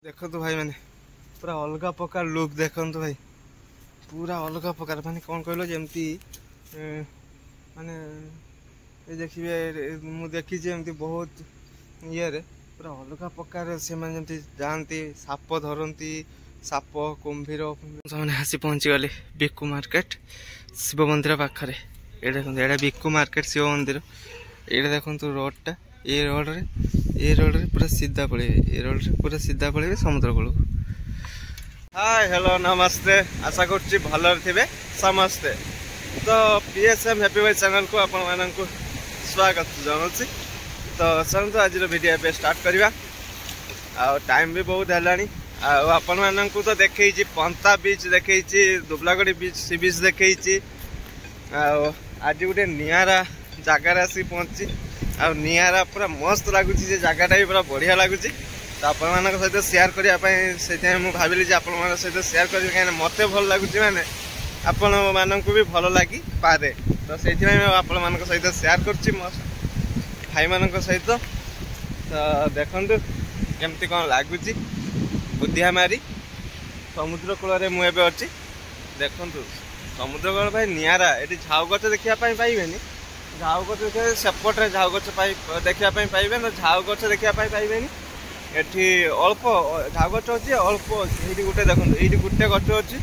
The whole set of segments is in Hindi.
देखो तो भाई मैंने पूरा अलग प्रकार लुक देखो तो भाई पूरा अलग प्रकार माने कौन कहलो जमती माने देखिए मु देखी एमती बहुत ये पूरा अलग प्रकार से जमती जाती साप धरती साप कुंभीर मैंने आसी पहुँची गली बिक्कु मार्केट शिव मंदिर पाखे ये देखो ये बिक्कु मार्केट शिव मंदिर ये देखो रोडटा ये रोड रे पूरा सीधा पड़े ये रोड रे पूरा सीधा पड़े समुद्र कूल हाय हेलो नमस्ते आशा करुच्ची भल थे समस्ते तो पीएसएम हैप्पी वाई चैनल को आपण मानक स्वागत जनाऊँगी तो चलते आज वीडियो पे स्टार्ट करवा टाइम भी बहुत है आपण मानक तो देखी पंता बीच देखी दुबलागढ़ी बीच सी बीच देखी आज गोटे निरा जगार आसी पहुँची आ निरा पूरा मस्त लगुच जगटा भी पूरा बढ़िया लगुच तो आपण सहित सेयार करने से मुझे भाविली आपण सहित सेयार करें कहीं मत भल लगुच मैंने आपण मानक भी भल लगी पारे तो से आपण मान सहित सेयार कर भाई मान सहित तो देखु केमती कौन लगुच बुद्धियामारी समुद्र कूल मुझे अच्छी देखु समुद्र कूल भाई निरा ये झाऊ गच देखापी पाइबे झाऊ गच देखिए सेपटे झाऊ गच देखापी पाइबे ना झाऊ गच देखापी पाइबे एठी अल्प झाऊ गच अच्छी अल्प ये गोटे देखो ये गोटे गच अच्छी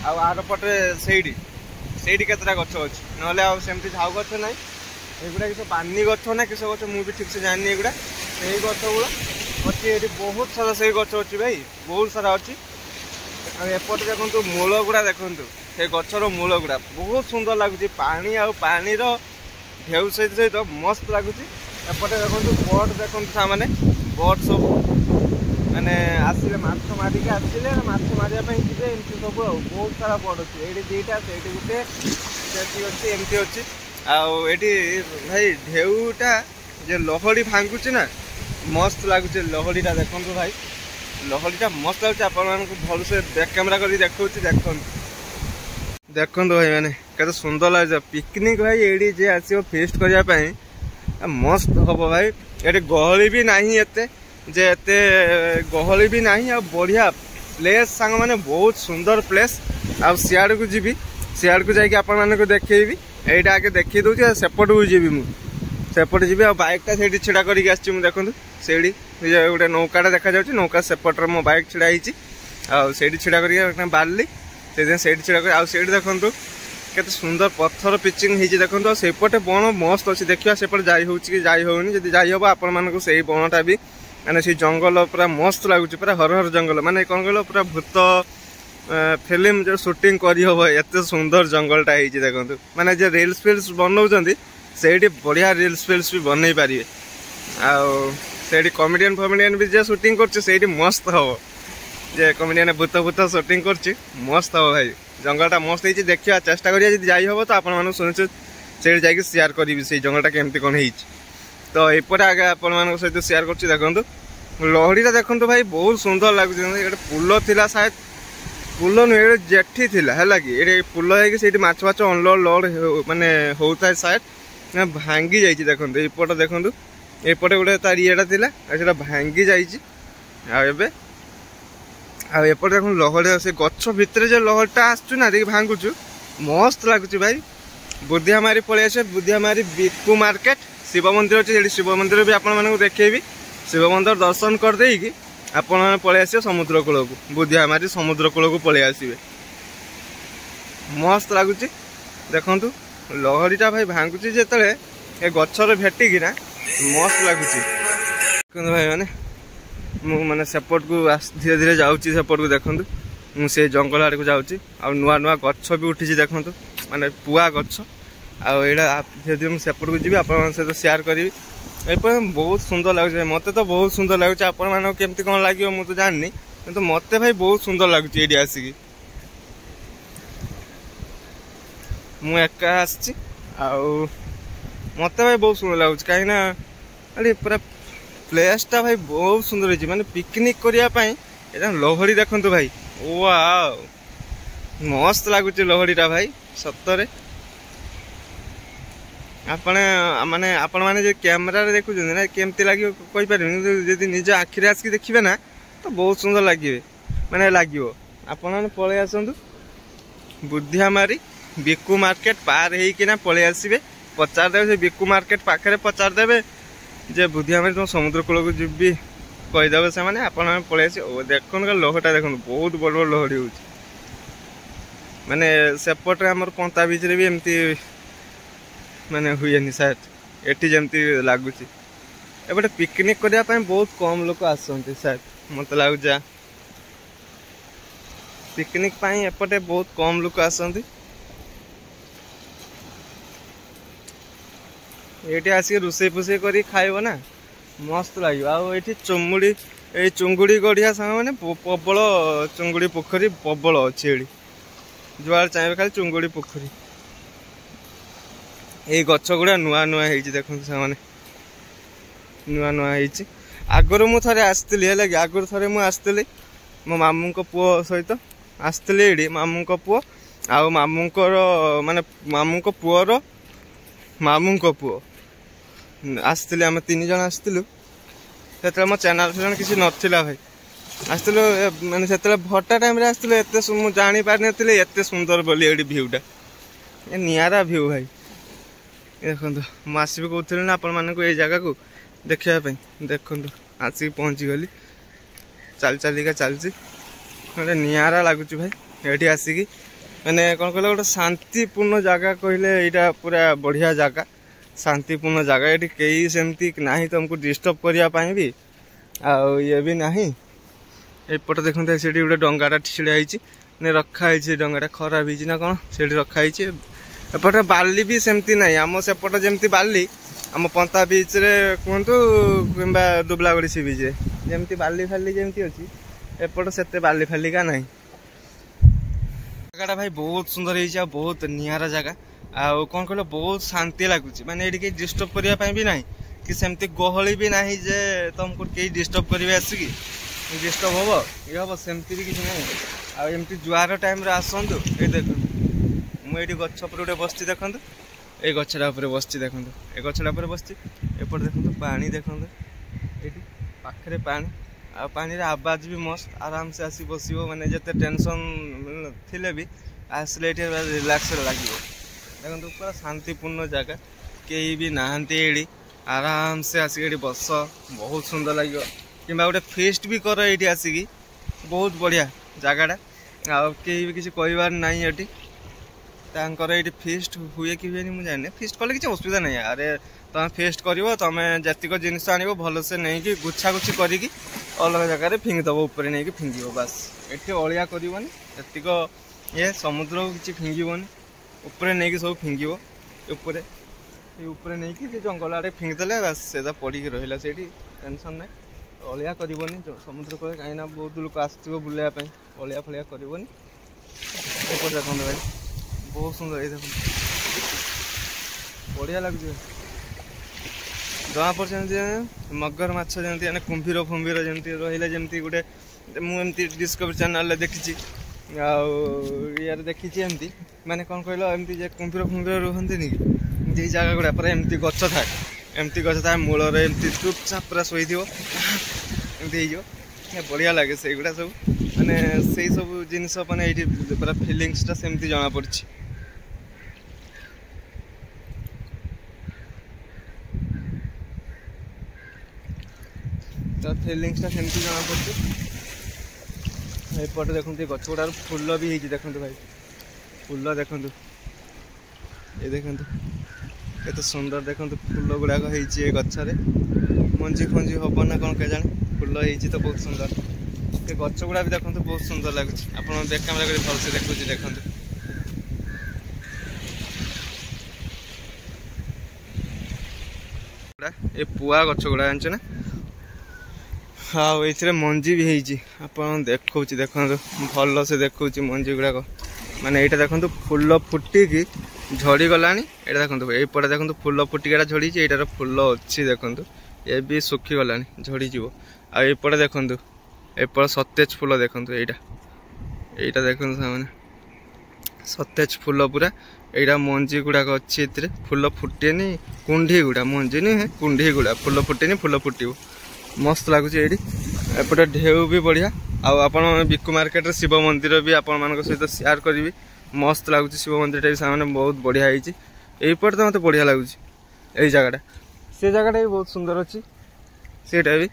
आर पटे से केतटा गच अच्छी ना सेमती झाऊ गच ना एगुड़ा किस पानी गच ना किस गच मुझे ठीक से जानी एगुड़ा से गच गुड़ा अच्छी ये बहुत सारा से गच अच्छी भाई बहुत सारा अच्छी एपटे देखो मूल गुड़ा देखु से गचर मूल गुड़ा बहुत सुंदर लगुच पानी पानी ढेउ सहित मस्त लगुच एपटे देखो बोट देखो सामने बोट सब माने आसिले माछ मारिक आसिले माछ मारिया जी एमती सब बहुत सारा बोट अच्छी ये दीटा से गोटे अच्छी एमती अच्छी आठी भाई ढेउटा जो लहड़ी भांगुच ना मस्त लगुच लहड़ीटा देखो भाई लहड़ीटा मस्त लगुच आपण भल से बैक कैमेरा कर देखो देखो भाई मैंने कत सुंदर लगे पिकनिक भाई ये जे आसो फेस्ट करने मस्त हम भाई ये गहली भी नहीं एते गहली भी नहीं बढ़िया प्लेस सांग माने बहुत सुंदर प्लेस आ सियाड़ को जीवी सियाड़ को जाकि आपण मानक देखी यहीटा आगे देखी दूसरी सेपट को जीवी मुझे जी बाइकटा से छिड़ा कर देखो से गोटे नौकाटा देखा जाऊँगी नौका सेपटे मो बाइक छिड़ा होती छिड़ा कर बारली से छिड़ा कर देखो केते सुंदर पत्थर पिचिंग होती देखो सेपटे बण मस्त अच्छी देखा सेपटे जाई होची जाई होनी जब जाई हम आपण मानक से बणटा भी माने से जंगल पूरा मस्त लगुच पूरा हर हर जंगल माने कौन कहल पूरा भूत फिल्म जो शूटिंग करी हम एत सुंदर जंगलटा होती देखो माने जो रिल्स फिल्स बनाऊँ से बढ़िया रिल्स फिल्स भी बनई पारे आठी कमेडियन फमेडियन भी जो शूटिंग कर मस्त हम जे कमेडियन भूत भूत शूटिंग कर मस्त हम भाई जंगलटा मस्त होती देखा चेष्टा करिए जाई हम तो आपन शुणुचे से जाकि सेयार करी से जंगलटा केमती कौन हो तो एपटे आगे आपण सहित सेयार कर देखो लहड़ीटा देखो भाई बहुत सुंदर लगुच ये पुल थिला शायद पुल नुहे जेठी थिला है कि ये पुल है माछ फाछ अनलोड लोड माने होता है शायद भांगी जाइए देखो एपटे देखो एपटे गोटे तार येटा थिला भांगी जाइए एपटे देखो लहड़ी से गछ भितर जो लहड़टा आसुना देखिए भांगुचु मस्त लगुच भाई बुद्धियामारी पलि आस बुद्धियामारी बिक्कु मार्केट शिव मंदिर अच्छे शिव मंदिर भी आपण देखेबी शिव मंदिर दर्शन करदे आपण पलि आस समुद्र कूल को बुद्धियामारी समुद्र कूल को पलि आसबे मस्त लगुच देखु लहड़ीटा भाई भांगुच जो ये गचर भेटिकिना मस्त लगुच भाई मैंने माने सेपट को धीरे धीरे जाऊँगी सेपट को देखु से जंगल आड़ को जाऊँगी नुआ नुआ गछ भी उठी देखु माने पुआ गछ आड़ा धीरे धीरे मुझे सेपट को जी आप सहित सेयार करी बहुत सुंदर लगुच मत तो बहुत सुंदर लगुच आपण केमती कौन लगे मुझे तो जाननी कि मत भाई बहुत सुंदर लगुच ये आसिक मुझे मत भाई बहुत सुंदर लगुच कहीं पूरा प्लेसटा भाई बहुत सुंदर होती माने पिकनिक करने लहड़ी देखो भाई वाओ मस्त लगुच लहड़ीटा भाई सतरे माने आपण मैंने कैमेरा देखुं ना केमती लगे कहीपर जब निज आखिरी आसिक देखिए ना तो बहुत सुंदर लगे माने लगे आपण पलि आसतु बुद्धियामारी बिकु मार्केट पार होना पलि आसबे पचारदे से बिकु मार्केट पाखे पचारदे जे बुद्धियामारी तुम समुद्र कूल को जी कहीदेवे से मैंने आप पलि आस देख लहटा देख बहुत बड़ बड़ लहड़ी हो माने सेपटे आम पंता बीच भी एमती माने हुए शायद एटी जमती लगुच एपटे पिकनिक करने बहुत कम लोग आसते शायद मत लगुच पिकनिक एपटे बहुत कम लोग आसती ये आसिक रोसे फुसे कर खाइब ना मस्त लगे आठी चुमुड़ी ये चुंगुड़ी गढ़िया सांग मैंने प्रबल चुंगुड़ी पोखरी प्रबल अच्छी ये जुआड़ चाहिए खाली चुंगुड़ी पोखरी ये गछ गुड़ा नुआ नुआ देखो से नुआ नुआ आगर मु थे आसती है आगर थे मुझे मो मामू पुओ सहित आसती ये मामू पुओ आ मामू माने मामू पुओर मामू पुओ आसती आम 3 जन आसलु से मो चैनल फैनल किसी नाला भाई आसलु माने से भट्टा टाइम आसलु एत जानी पारि नी एत सुंदर बोली ये भ्यूटा ये नियारा भ्यू भाई देखो मुझे कहते ना आपण मानक ये जगह को देखापी देखो आसिक पहुँची गली चल चलिका चलती गोटे नियारा लगुच भाई ये आसिकी मैंने कौन कहले गोटे शांतिपूर्ण जगह कहले यहाँ पूरा बढ़िया जगह शांतिपूर्ण जगह ये कई सेमती ना तुमको डिस्टर्ब करने भी ये भी ना एपट देखते से गोटे डंगाटा छिड़ाई ने रखाई डंगाटा खराब होना कौन से रखाई एपटे बाली भी सेमती ना आम सेपट जमती बाली आम पंता बीच रे कहतु कि दुबलागड़ी सी बीच जमती बाली फाली जमती अच्छी एपट से बाली फाली का नहीं जगह भाई बहुत सुंदर है बहुत नियारा जगह आउ कौन कहल बहुत शांति लगुच माने ये डिस्टर्ब करने भी ना कि सेमती गहली भी ना जे तुमको कई डिस्टर्ब करेंगे आसिकी डिस्टर्ब हम ये हम सेमती भी किसी ना आमती जुआर टाइम आसतु ये देख मुझे गच गोटे बस देखो ये गछटा बस देखो ये गछटा बस एपटे देखो पानी देखो ये पाखे पानी आ पानी रे आवाज भी मस्त आराम से आसी बस मैंने जिते टेंशन थिले भी आसले रिलैक्स लगे देखो पूरा शांतिपूर्ण जगह कहीं भी नहांती ये आराम से आसिक बस बहुत सुंदर लगे कि गोटे फेस्ट भी कर ये आसिकी बहुत बढ़िया जगहटा कहीं भी किसी कहबार ना ये तांकर ये फेस्ट हुए कि हुए मुझे जाने फेस्ट कले किसी असुविधा नहीं अरे तुम फेस्ट कर तुम जतिक जिनस आण भलसे नहीं कि गुच्छा गुच्छी करके अलग जगह फिंगिदब उपर नहीं कि फिंग बास ये अलिया करनी जतिक ये समुद्र को किसी फिंगनी उपरे नहीं कि सब फिंग उपरे नहीं कि जंगल आड़े फिंगदेले बास से पड़ी रहा से टेंशन ना अलिया करनी समुद्र कूल कहीं बहुत लोग आसो बुलायापी अलिया फलिया करनी देखो भाई बहुत सुंदर ये देखो बढ़िया लगे जना पड़े मगर माछ जमी कुंभीर फुंभीर जमी रही जमी गोटे मुझे डिस्कवरी चैनल देखी यार देखी एमती माने कौन कहल एमती कुंभीर फुंभीर रुहती कि जगह गुड़ा पूरा एमती गच थाए एमती गच थाए मूल एमती चुपचाप पूरा शोथ एमती हो बढ़िया लगे से गुड़ा सब माने से सब जिनस मैंने ये पूरा फिलिंग्सटा सेमती जना पड़ी तो फिलिंग्सटा सेमती जना पड़ी एपटे देखो गछ गुड़ा फूल भी होती देखो भाई फूल देखो ये देखो केते सुंदर देखो फूल गुड़ाक होती गचरे मंजी फंजी हम ना कौन के जाने फूल होती तो बहुत सुंदर ये गच गुड़ा भी देखो बहुत सुंदर लगुच आप बैक कैमेरा कर भलसे देखुच देखो ये पुआ गच गुड़ा जानच ना हाँ ये मंजी भी होती आप देखो देखो भल से देखो मंजी गुड़ाक माने यहाँ देखो फूल फुटिकी झड़ी गलानी ये देखो यपटे देखो फूल फुटिका झड़ी यार फूल अच्छी देखो ये भी सुखी गलानी झड़ी जीव आयपटे देखो एपट सतेज फूल देखो यहाँ देखो मैंने सतेज फूल पूरा यहाँ मंजी गुड़ाक अच्छी फूल फुटेनी कुंडी गुड़ा मंजी नुहे कुंडी गुड़ा फूल फुटेनी फूल फुटो मस्त लगुच ये एपटे ढेउ भी बढ़िया आपण बिकु मार्केट रे शिव मंदिर भी आपण मान सहित शेयर करी मस्त लगुच शिव मंदिर भी सामने बहुत बढ़िया होपटे तो मत बढ़िया लगुच यही जगह से जगह भी बहुत सुंदर अच्छी सेटा भी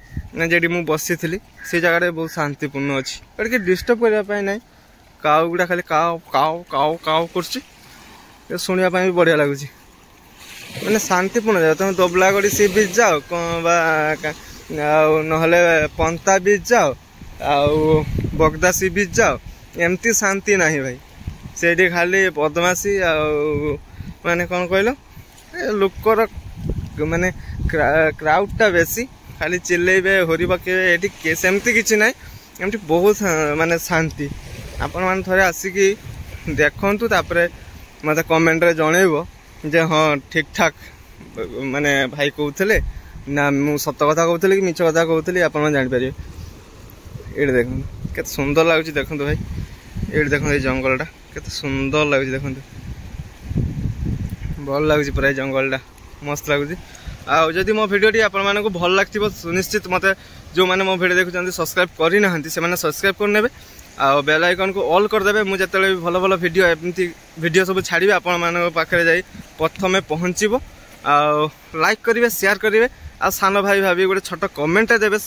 जी मुझे बसी थी से जगह बहुत शांतिपूर्ण अच्छी कि डिस्टर्ब करने ना काउ गुड़ा खाली काउ काउ काउ काउ कर शुणापी भी बढ़िया लगुच मैंने शांतिपूर्ण जगह तुम दोबलागड़ी सी बीच जाओ नहले पंता बीच जाओ आउ बगदा सी बीच जाओ एमती शांति नहीं भाई से खाली बदमाशी माने कौन कहल लोकर माने क्राउडटा बेसी खाली चिल्लेबे होरी पकेबे सेमती किछि ना एमती बहुत माने शांति आपण मान थोड़े आसिकी देखंतु तापरे मते कमेंट रे जणैबो जे हाँ ठीक ठाक माने भाई कहते ना मु सत कथा कहते कि मिछ कथा कहते आप जापर ये देखो के सुंदर लगुच देखो भाई ये देखो ये जंगलटा के सुंदर लगुच देखो भल लगुच पूरा जंगलटा मस्त लगुच आदि मो भिडियोटी आपण को भल लगे सुनिश्चित मत जो मैंने मो भिडियो देखुं सब्सक्राइब करना से सब्सक्राइब करने आ बेल आइकन को ऑल करदे मुझे भी भल भल भिडियो एमती भिडियो सब छाड़ी आपण मान पाखे जाई प्रथमे पहुँचब लाइक करेंगे शेयर करेंगे आ सान भाई भाभी गोटे छोट कमेंट देवे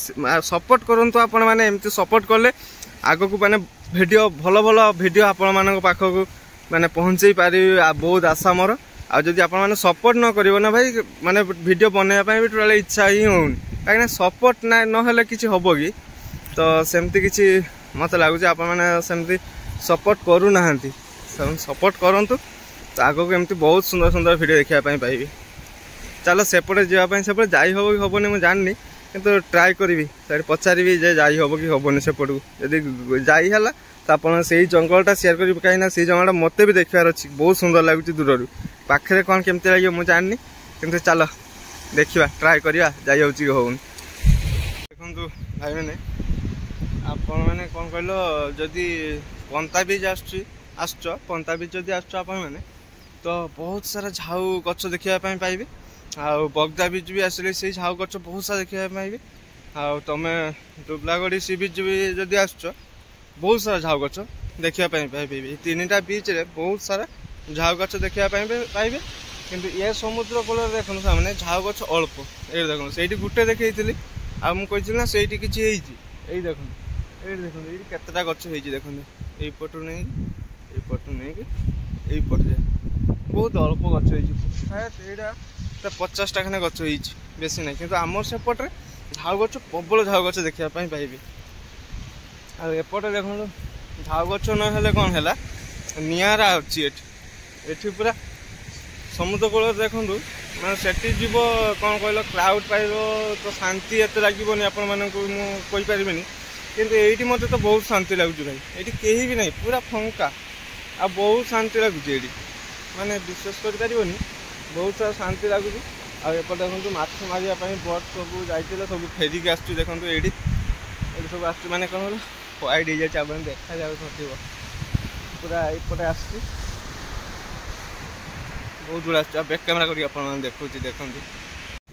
सपोर्ट करूँ आपण मैंने एमती सपोर्ट कले आग को माने भिडियो भल भल भिडियो आपण मान पाखक माने पहुँचे पारि बहुत आशा मोर आदि आप सपोर्ट न कर ना भाई माने भिडियो बनवाई भी टोटाल इच्छा ही होनी कहीं सपोर्ट ना ना कि हम कि तो सेमती किसी मत लगुच आपमती सपोर्ट करूना सपोर्ट करूँ तो आग को एमती बहुत सुंदर सुंदर भिडियो देखापी पाइबी चलो सेपटे जावाई सेपटे जाई हम कि हेनी मुझे जाननी किंतु ट्राए करी पचारि जे जाई हम कि हेनी सेपट को जब जाइला तो आप जंगलटा शेयर करेंगे कहीं से जंगलटा मत भी देखार अच्छी बहुत सुंदर लगुच दूर पाखे कौन केमती लगे मुझे जाननी किंतु चलो देखा ट्राए करा जाई कि होनी देखु भाई मैंने आपण मैंने कौन कहल जदि पंता बीच आस पंता बीच जदि आसने तो बहुत सारा झाऊ गच देखापी पाइबे आ बगदा बीच भी आसिले से झाऊ गच बहुत सारा देखा पाइबे आ तुम दुबलागढ़ी सी बीच भी जदि आस बहुत सारा झाऊ गच देखापी पाइबे तीनटा बीच रे बहुत सारा झाऊ गच देखापी पाइबे किंतु ये समुद्र कूल देखो सामने झाऊ गच अल्प ये देखो से गोटे देखी आ मुझे ना से किसी यही देखो ये देखो ये केतटा गच देखो यपटू नहीं यपटू नहीं यपट जाए बहुत अल्प गच यहाँ 50टा खाने गच बेस ना कि आम सेपटे झाऊ गच प्रबल झाऊ गच देखापी पाइबे आएपटे देखो झाऊ गच ना कौन है निरा अच्छी एठी पूरा समुद्र कूल देखूँ मैं सेठी जीव कौन कहल क्राउड पाइब तो शांति एत लगे आपण मानी किंतु ये मत तो बहुत शांति लगुच भाई ये कहीं भी नहीं पूरा फंका आ बहुत शांति लगुच ये माने विश्वास कर बहुत सारा शांति लगुच आएपटे देखो माछ मारिया बोट सब जाइए सब फेरिक आस देखो ये सब आस माने कौन व्हाइट हो जाए देखा जाए पूरा एपटे आस बहुत दूर आस बैक कैमेरा कर देखो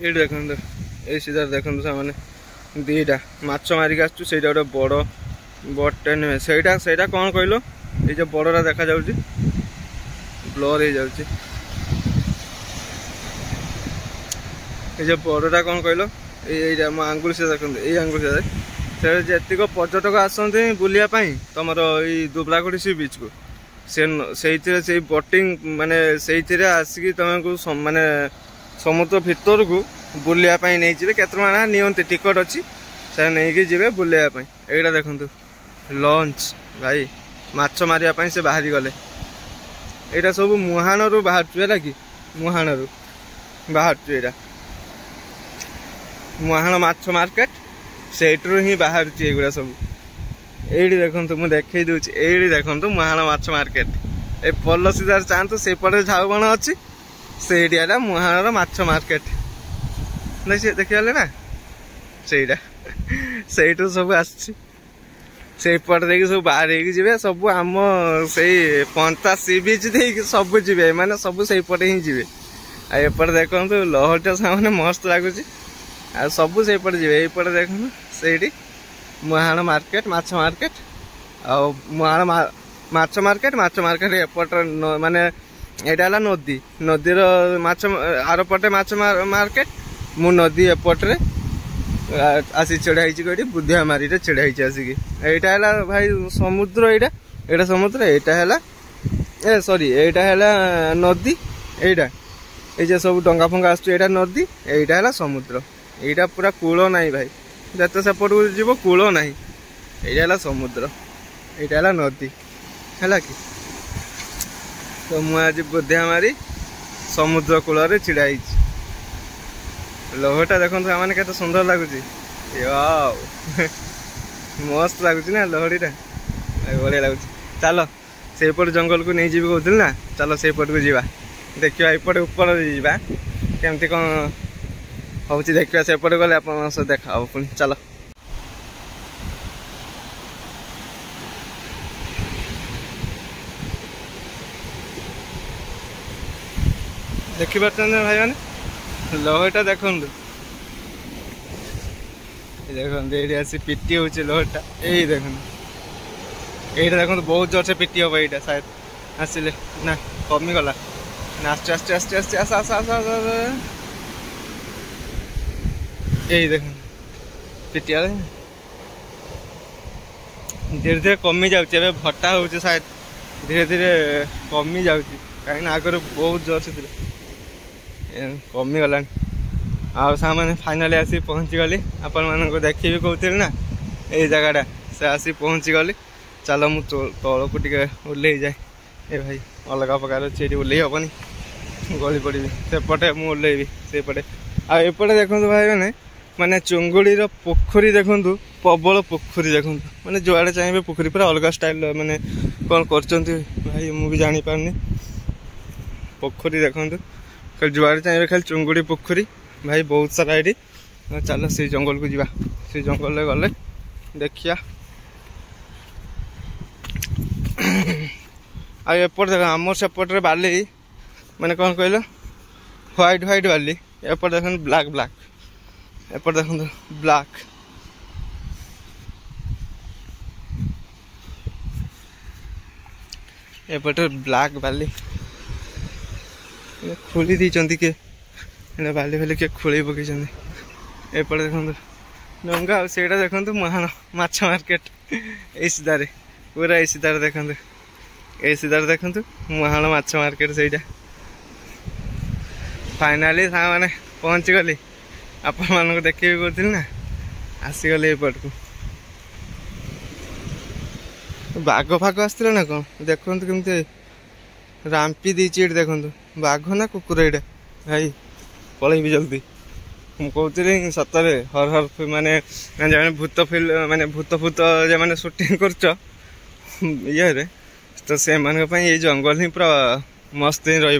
ये देखो ये सीधा देखो मैंने दीटा माछ मारिक आस गोटे बड़ बोटे नुहे से कौन कहल ये जो बड़ा देखा जाऊँगी ब्लर हो जाऊँगी ये बड़ा कौन कहल ये मो आंगुल से देखते ये आंगुल से जेतिक पर्यटक आसते बुलापाई तुम ये दुबलागढ़ी सी बीच को से बोटिंग माने से आसिक तुमको माने समुद्र भितर को बुलापाई नहीं जाए केतना नियंती टिकट अच्छी से नहीं जी बुलापाई यहाँ देखु लंच भाई माछ मारिया से बाहरी गले यहाँ सब मुहाण रू बाहर कि मुहाण रू बाहर यहाँ मुहाण माछ मार्केट से ही बाहर एगुड़ा सब ये देखो मुझे देखे दूसरी ये देखो मुहाण माछ मार्केट ए पल सीधार चाहतु से पटे झाऊबण अच्छी से एरिया मुहाण माछ मार्केट देखिए ना से सब आसपट देखिए सब बाहर जी सब आम से पंता सी बीच दे सब जी माने सब से पटे ही जी आएपटे देखो लहरटा सामने मस्त लगुच आ सब से जी एपटे देखो से मुहाण मार्केट माछ मार्केट आउ मुहाण माछ मार्केट एपट माने एटा नदी नदीर माछ आर पटे माछ मार्केट मु नदी एपटे आसी चढ़ाई कटी बुधिया मारी चढ़ाई आसिक एटा है भाई समुद्र एटा समुद्र एटा है सॉरी एटा है नदी एटा ये सब डंगा फंगा आसटा नदी एटा है समुद्र एटा पूरा कूल नहीं भाई जत सेपट को जीव कूल नहीं एटा है समुद्र एटा है नदी है कि तो मुझे बुधिया मारी समुद्र कूल छिड़ाई लहटा देखो मैंने के सुंदर लगुच मस्त लगुच ना लहड़ी बढ़िया लगुच चलो सेपट जंगल को नहीं जी कहूँ ना चलो सेपट को जीवा देखा एपटे ऊपर जावा केमती कौन हूँ देखा सेपटे गले आप देखा पुणी चलो देखी पार्थ भाई मैंने लहटा देखु देखते आसी पिटी हो लहटा यही देखो ये देखो बहुत जोर से पिटी हम यहाँ शायद आसिले ना कमीगला ना आस्ते आस्ते आस्ते आस्ते आस आस आस आस यही देख पिटी धीरे धीरे कमी जाए भट्टा हो शायद धीरे धीरे कमी जाऊँ कहीं आगे बहुत जोर से कमी गला आने फाइनाली आसी पहुँची गली आपण मानक देखी भी कहते ना ये जगहटा से आसी पहुँची गली चलो मु तल को टे ओल्ल जाए ए भाई अलग प्रकार अच्छे ओल्ल हेनी गली पड़ी सेपटे मुझे ओल्लैबी सेपटे आएपटे देखो भाई मैंने माने चुंगुड़ीर पोखरी देखु प्रबल पोखरी देखु माने जुआड़े चाहिए पोखरी पूरा अलग स्टाइल माने कौन कर भाई मुझे जानी पारनी पोखरी देखु जुआड़े चाहिए खाली चुंगुड़ी पोखरी भाई बहुत सारा ये चलो से जंगल को जीवा से जंगल गले देखिया आएपट देख आम सेपटे बाली मैंने कौन कहल व्हाइट व्हाइट बाली एपट देख ब्लैक ब्लैक एपट देख ब्लैक एपटे ब्लैक बाली खोली दी के बाली फाली किए खोल पकई एपटे देखो डंगा से देखो महान माछ मार्केट ए सीधार पूरा ए सीधार देखो ए सीधार देखो महान माछ मार्केट से फाइनाली मैंने पहुँची गली आपण मानक देखी करी ना आसीगली एपट को बाघ फाग आसते ना कौन देखो केमती रांपी दीची देखो बाघ ना कुकुर ये भाई पलैबी जल्दी मुझे कहती सतरे हर हर माने जो भूत फिल्म माने भूत भूत जो मैंने सुटिंग कर ये तो से ये जंगल ही पूरा मस्त ही रही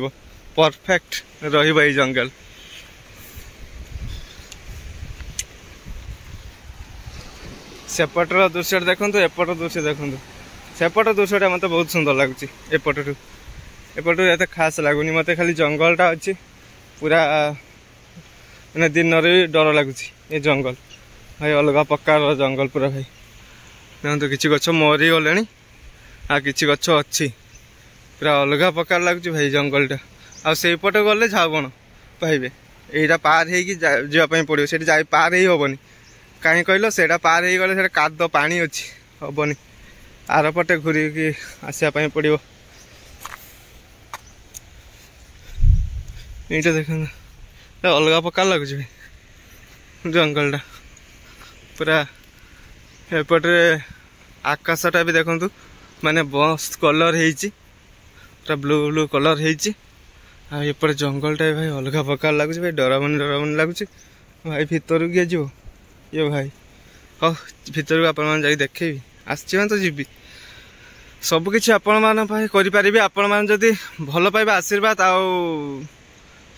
परफेक्ट रही जंगल सेपटर दृश्य देखो एपट दृश्य देखो सेपट दृश्यटा मत बहुत सुंदर लगुच एपटू एपटू ये खास लगुनि मत खाली जंगलटा अच्छी पूरा मैंने दिन भी डर लगुच ये जंगल भाई अलग प्रकार जंगल पूरा भाई देखो किसी गछ मरी गले आ कि गछ अच्छी पूरा अलग प्रकार लगुच भाई जंगलटा आईपटे गले झाउबण पाइबे यहाँ पार होगापी पड़ो से पार ही हेनी कहीं कहल से पार हो गले काद पानी अच्छी हेनी आर पटे घूरी आसापी पड़ो ये देख अलग प्रकार लगुच जंगलटा पूरा एपटे आकाशटा भी देखु माने बस कलर हो ब्लू ब्लू कलर होपटे जंगलटा भाई अलग प्रकार लगुच भाई डरावन लगुच भाई भीतर किए जीव ये भाई हाँ भीतर को आपण मैंने देखेबी आसची तो जीवी सबकि आपण मैंने आपण मैंने जदि भल पाइबा आशीर्वाद आउ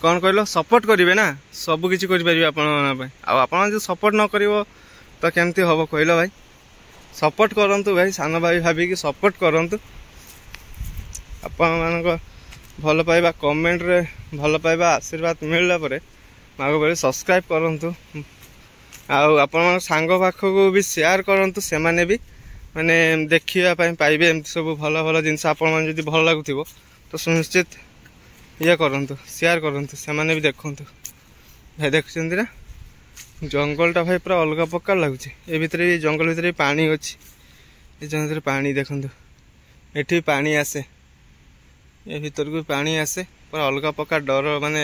कौन कहल सपोर्ट करेंगे ना सबकि करें आप सपोर्ट न कर तो केमती हम कहल भाई सपोर्ट करंतु भाई सान भाई भाविकी सपोर्ट करंतु आपण भल पाइबा कमेंट रे भल पाइबा आशीर्वाद मिलला परे मागो बड़े सब्सक्राइब करंतु आपण सांग पाखक भी शेयर करंतु से माने भी माने देखिया पाइबे एमती सब भल भल जिनस आपण भल लगुव तो सुनिश्चित ये करंतु शेयर करंतु से माने भी देखंतु भाई देखुଛନ୍ତି ना जंगलटा भाई पूरा अलग प्रकार लगुच ए भितर जंगल भितर पानी अच्छी ये जंगल पानी देखंतु एठी पानी आसे ये भीतर को पानी आसे पूरा अलग प्रकार डर माने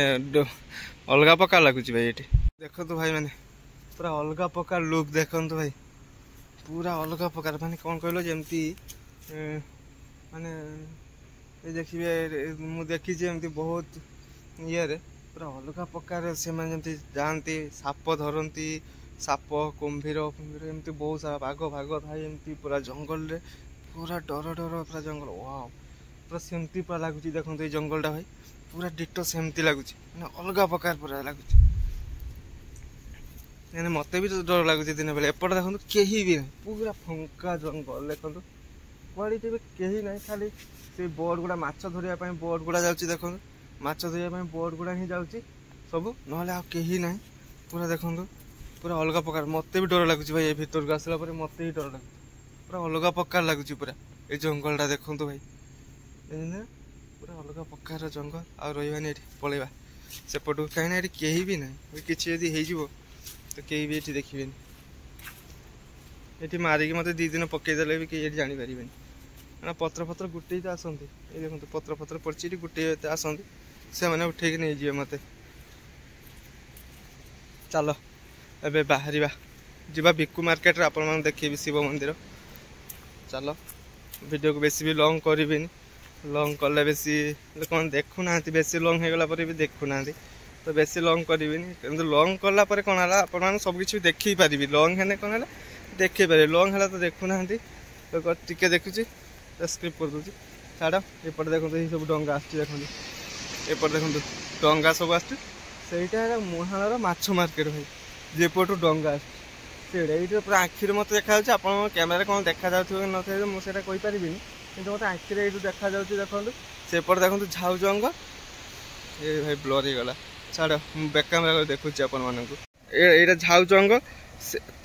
अलग प्रकार लगुच भाई ये देखो भाई माने पूरा अलग प्रकार लुक देखो भाई पूरा अलग प्रकार माने कौन कहलो जमती माने ये देखिए मु देखी एमती बहुत ये पूरा अलग प्रकार से जमती जाती साप धरती साप कुंभीर कुंभीर एमती बहुत सारा बाघ भाग थाई एमती पूरा जंगल रे पूरा डर डर पूरा जंगल वाओ पूरा सेमती पूरा लगुच देखो ये जंगलटा भाई पूरा डिटो सेमती लगुच अलग प्रकार पूरा लगुच मत भी तो डर लगुच दिन बेले एपटे देखो कहीं भी ना पूरा फंका जंगल देखो कड़ी कहीं ना खाली से बोट गुड़ा माछ धरिया बोट गुड़ा जाऊँगी देखो माछ धरिया बोट गुड़ा ही जाऊँगी सब ना कहीं ना पूरा देखो पूरा अलग प्रकार मत भी डर लगुच भाई ये भीतर को आसला मत भी डर लगुच पूरा अलग प्रकार लगुच पूरा ये जंगलटा देखो भाई पूरा अलग प्रकार जंगल आ रही पलैबा सेपट कहीं कहीं भी ना कि तो कहीं भी ये देखिए ये मारिकी मत 2 दिन पकईदे भी कहीं जापर ना पत्र पत्र गुटे तो आसती ये देखो पत्र पत्र पड़ी गुटे आसती से मैंने उठे नहीं जी मत चलो ए बाहर जा भिक्कु मार्केट आपण देखिए शिव मंदिर चलो वीडियो को बेसी भी लॉन्ग करी लॉन्ग कले बेसी कौन देखुना बेसी लॉन्ग होगला भी देखुना तो बेसी लॉन्ग करी लॉन्ग कला कौन है आप सबकि देखी पारि लॉन्ग है कौन है देखी पारे लॉन्ग है तो देखुना तो टिके देखुची स्क्रिप्ट कर दूसरी छाड़ एपटे देखो ये सब डंगा आसपटे देखो डंगा सब आसटा मुहाणर माछ मार्केट भाई जेपटू डंगा आसटा पूरा आखिर मत देखा आप कैमेरा कौन देखा जाए मुझे कहीपरि कि मत आखिर ये देखा देखो सेपटे देखो झाऊ जंगल ये भाई ब्लर हो गला छाड़ बेकामेरा देखुची आपको झाऊ जंगल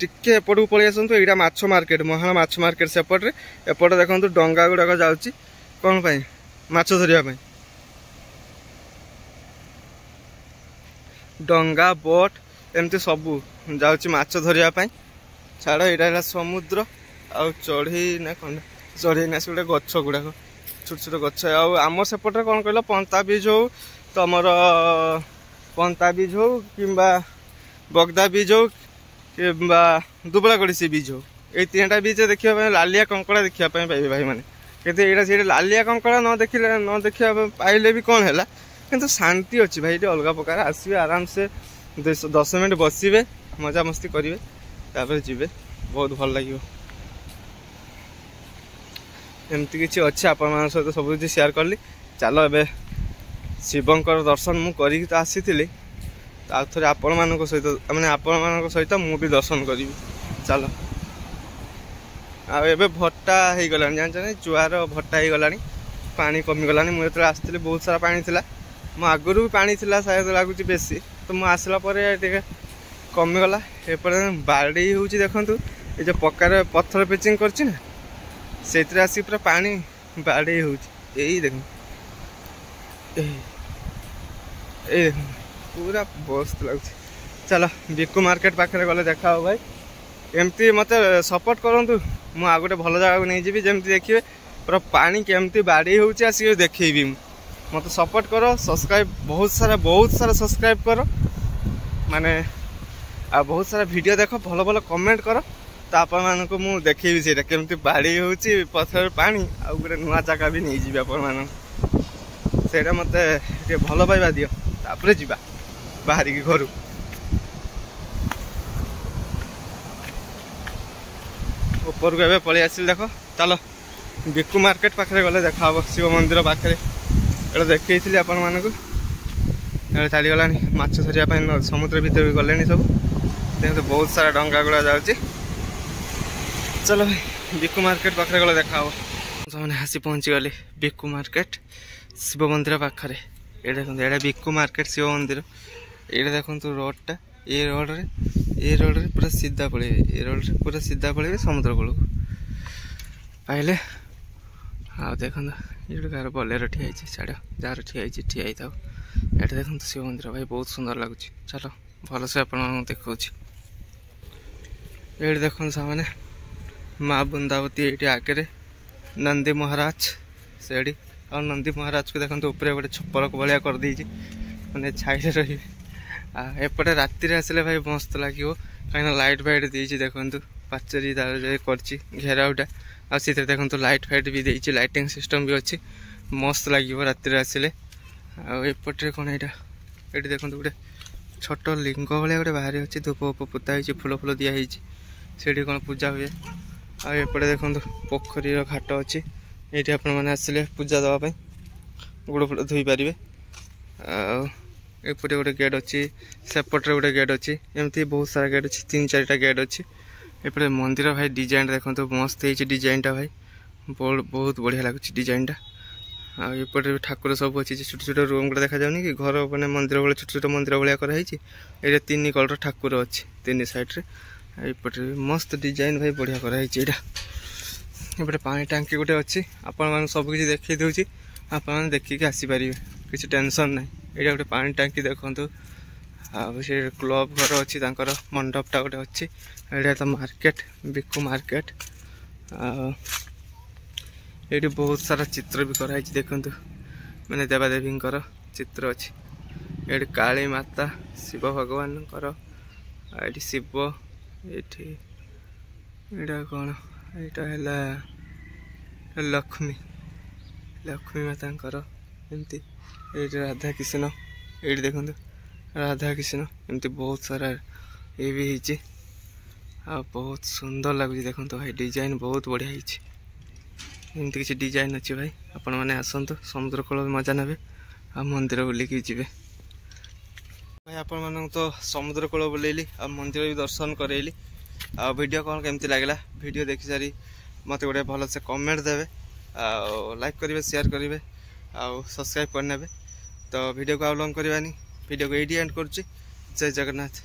टिके एपटू पलि आसतु यहाँ माछ मार्केट महान माछ मार्केट सेपटे एपटे देखो डंगा गुड़ाक जाऊँगी कौन पाई माछ धरिया डंगा बोट एमती सबू जाऊँगी माछ धरिया छाड़ यहाँ समुद्र आ चढ़ी ना कौन चढ़ी ना से गोटे गछ गुड़ाक छोट छोट गछ आम सेपटे कौन कहल पंता बीज हो तुमर पंता बीज हो कि बगदा बीज हो कि दुबलागड़ी सी बीज हो ये 3टा बीज देखा लालिया कंकड़ा देखा पाइबे भाई मैंने कितने यहाँ से लालिया कंकड़ा न देखा पाइले भी कौन है कि शांति अच्छी भाई ये अलग प्रकार आसवे आराम से 10 मिनट बसवे मजा मस्ती करेंगे तापर जी बहुत भल लगे एमती किसी अच्छे आपण सहित सब किसी शेयर कली चलो ए शिवंकर दर्शन मु करी तो आसी आउ थे आपण मान सहित मैंने आपण सहित मुझे दर्शन करी चलो आबे भट्टा हो गला जान जुआर भट्टा हो गला पानी कमीगला मुझे आसती बहुत सारा पानी थी मो आगुरी भी पानी थी शायद लगुच बेसी तो मुझे आसला कमीगला एपटे बाड़ी हूँ देखु ये जो पक्कार पत्थर पिचिंग करना से आसी पूरा पानी बाड़ी हूँ यही देख पूरा मस्त लगुच चलो भिक्कु मार्केट पाखे गले देखा हो भाई एमती मत सपोर्ट करूँ मु आ गए भल जगह नहीं जी जमी देखिए पूरा पानी केमती बाड़ी होची आसिक देखी मत सपोर्ट करो सब्सक्राइब बहुत सारा सब्सक्राइब करो माने आ बहुत सारा वीडियो देखो भल भल कमेंट करो तो आपण को मु देखी से केमती बाड़ी होची पथर पानी आ गोटे नुआ जगह भी नहीं जी आपण से मत भल पाइबा दियो तापर जीवा बाहर की घर ऊपर को पलि आसिल देख चलो भिक्कु मार्केट पाखे गले देखा हम शिव मंदिर पाखे ये देखी आपण मानक चलीगला माछ धरिया समुद्र भीतर भी गले सब देखते बहुत सारा डंगा गुड़ा जाऊँगी चलो भाई भिक्कु मार्केट पाखे गले देखा हम आसी पहुँची गली भिक्कु मार्केट शिव मंदिर पाखे ये देखो ये भिक्कु मार्केट शिव मंदिर ये देखो रोडटा ये रोड रे ए रोड रे पूरा सीधा पड़े ए रोड रे पूरा सीधा पड़े समुद्र कूल को पाइले हाँ देखो ये कार बोलेरो ठिया छाड़ जार ठिया ठिया ही था ये देखो शिव मंदिर भाई बहुत सुंदर लगुच चलो भलसे आप देखा ये देखो सामने माँ बृंदावती ये आगे नंदी महाराज से और नंदी महाराज को देखो ऊपर गोटे छपर भाया कर देती मैंने छाई रही एपटे राति आसले भाई मस्त लगे कहीं लाइट फाइट देती देखो पाचेरी कर घेराउटा आ देखो लाइट फाइट भी देती लाइटिंग सिस्टम भी अच्छी मस्त लगे राति आसले आएपटे कौन यहाँ ये देखो गोटे छोट लिंग भाया गोटे बाहरी अच्छी धूप उप पोता फूल फूल दिखाई से कौन पूजा हुए आएपटे देखो पोखरी घाट अच्छी ये आपण मैंने आसिले पूजा देवाई गोड़ फुड़ धोई पारे एपटे गोटे गेट अच्छी सेपटे गोटे गेट अच्छी एमती बहुत सारा गेट अच्छी 3-4टा गेट अच्छी एपटे मंदिर भाई डिजाइन देखो तो मस्त है डिजाइनटा भाई बहुत बढ़िया लगुच डिजाइनटा आएपटे ठाकुर सब अच्छी छोट छोट रूम गुड़ा देखा जाऊनी कि घर मैंने मंदिर भाई छोट छोट मंदिर भाया कराई ये 3 कलर ठाकुर अच्छी 3 साइड्रे एपटे मस्त डिजाइन भाई बढ़िया कराई एपटे पानी टांकी गोटे अच्छी आपण सबकि देखी दूसरी आपने देखिकी आसीपारे किसी टेंशन ना ये गोटे पानी टांकी देखूँ से क्लब घर अच्छी मंडपटा गोटे अच्छी ये तो मार्केट बिकु मार्केट ये बहुत सारा चित्र भी कराई देखूँ मैंने देवादेवी चित्र अच्छी ये काली माता शिव भगवान ये शिव ये कौन यहाँ है लक्ष्मी लक्ष्मी माता एमती ये राधा कृष्ण ये देखो राधा कृष्ण एमती बहुत सारा ये भी है बहुत सुंदर लगुच देखो भाई डिजाइन बहुत बढ़िया एमती किसी डिजाइन अच्छी भाई आपण मैंने आसतु समुद्र कूल मजा ने आ मंदिर बुलिकी जी भाई आपण मान तो समुद्र कूल बुलेली आ मंदिर भी दर्शन करेली आ वीडियो कौन केमती लगला वीडियो देखि सारी मत गोटे भल से कमेंट देवे लाइक करेंगे शेयर करेंगे आउ सब्सक्राइब करने तो वीडियो को आउ लंग करवानी वीडियो को ये एंड कर जय जगन्नाथ।